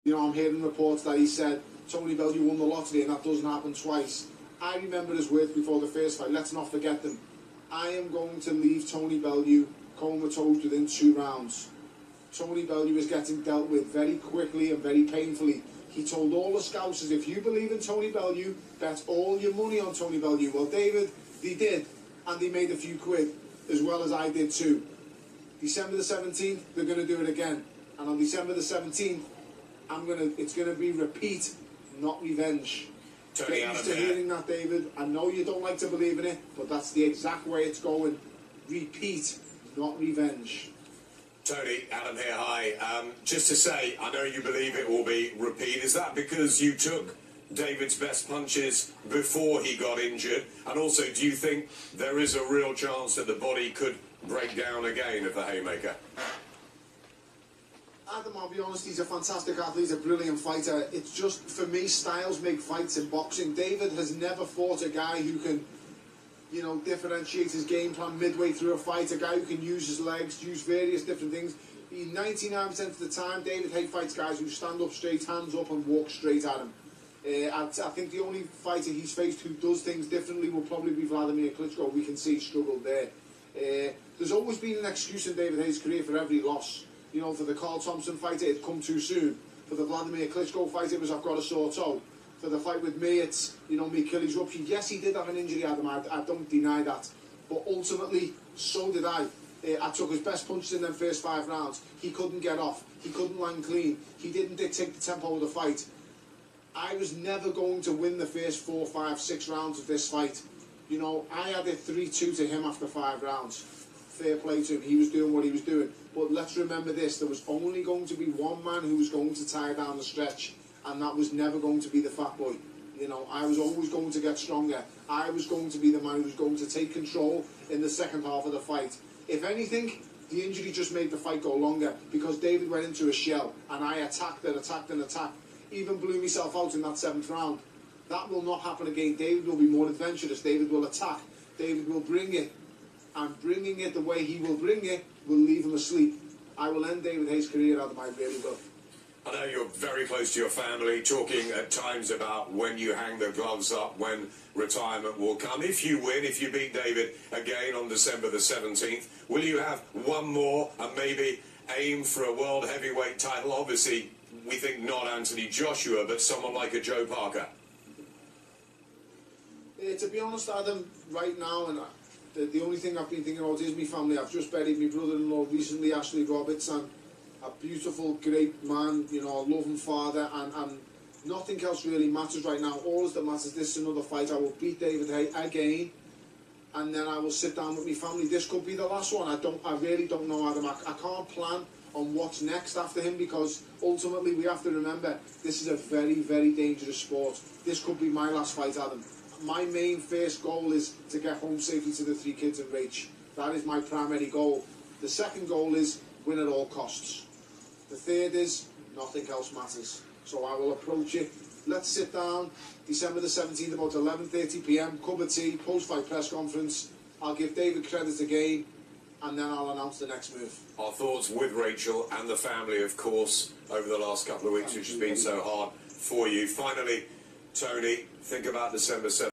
You know, I'm hearing reports that he said Tony Bellew won the lottery and that doesn't happen twice. I remember his words before the first fight. Let's not forget them. I am going to leave Tony Bellew comatose within 2 rounds. Tony Bellew is getting dealt with very quickly and very painfully. He told all the Scousers, if you believe in Tony Bellew, bet all your money on Tony Bellew. Well, David, they did, and they made a few quid, as well as I did too. December the 17th, they're going to do it again. And on December the 17th, it's going to be repeat, not revenge. Tony, Get used to hearing that, David. I know you don't like to believe in it, but that's the exact way it's going. Repeat, not revenge. Tony, Adam here, hi. Just to say, I know you believe it will be repeat. Is that because you took David's best punches before he got injured? And also, do you think there is a real chance that the body could break down again of the haymaker? Adam, I'll be honest, he's a fantastic athlete, he's a brilliant fighter. It's just, for me, styles make fights in boxing. David has never fought a guy who can, you know, differentiate his game plan midway through a fight, a guy who can use his legs, use various different things. 99% of the time, David Haye fights guys who stand up straight, hands up, and walk straight at him. I think the only fighter he's faced who does things differently will probably be Vladimir Klitschko. We can see he struggled there. There's always been an excuse in David Haye's career for every loss. You know, for the Carl Thompson fight, it'd come too soon. For the Vladimir Klitschko fight, it was, I've got a sore toe. For the fight with me, it's, you know, my Achilles ruptured. Yes, he did have an injury, Adam, I don't deny that. But ultimately, so did I. I took his best punches in them first 5 rounds. He couldn't get off. He couldn't land clean. He didn't dictate the tempo of the fight. I was never going to win the first 4, 5, 6 rounds of this fight. You know, I had it 3-2 to him after 5 rounds. Fair play to him. He was doing what he was doing. But let's remember this, there was only going to be one man who was going to tie down the stretch, and that was never going to be the fat boy. You know, I was always going to get stronger. I was going to be the man who was going to take control in the second half of the fight. If anything, the injury just made the fight go longer, because David went into a shell, and I attacked and attacked and attacked. Even blew myself out in that 7th round. That will not happen again. David will be more adventurous. David will attack. David will bring it. And bringing it the way he will bring it will leave him asleep. I will end David Haye's career, Adam, I really will. I know you're very close to your family, talking at times about when you hang the gloves up, when retirement will come. If you win, if you beat David again on December the 17th, will you have one more and maybe aim for a world heavyweight title? Obviously, we think not Anthony Joshua, but someone like a Joe Parker. To be honest, Adam, right now, and the only thing I've been thinking about is my family. I've just buried my brother-in-law recently, Ashley Roberts, and a beautiful, great man, you know, a loving father, and nothing else really matters right now. All that matters, this is another fight. I will beat David Haye again, and then I will sit down with my family. This could be the last one. I really don't know, Adam. I can't plan on what's next after him, because ultimately we have to remember this is a very, very dangerous sport. This could be my last fight, Adam. My main first goal is to get home safely to the 3 kids in Rach. That is my primary goal. The second goal is win at all costs. The third is nothing else matters. So I will approach it. Let's sit down December the 17th about 11:30 p.m. Cup of tea, post-fight press conference. I'll give David credit again, and then I'll announce the next move. Our thoughts with Rachel and the family, of course, over the last couple of weeks, which has been so hard for you. Finally, Tony, think about December 7th.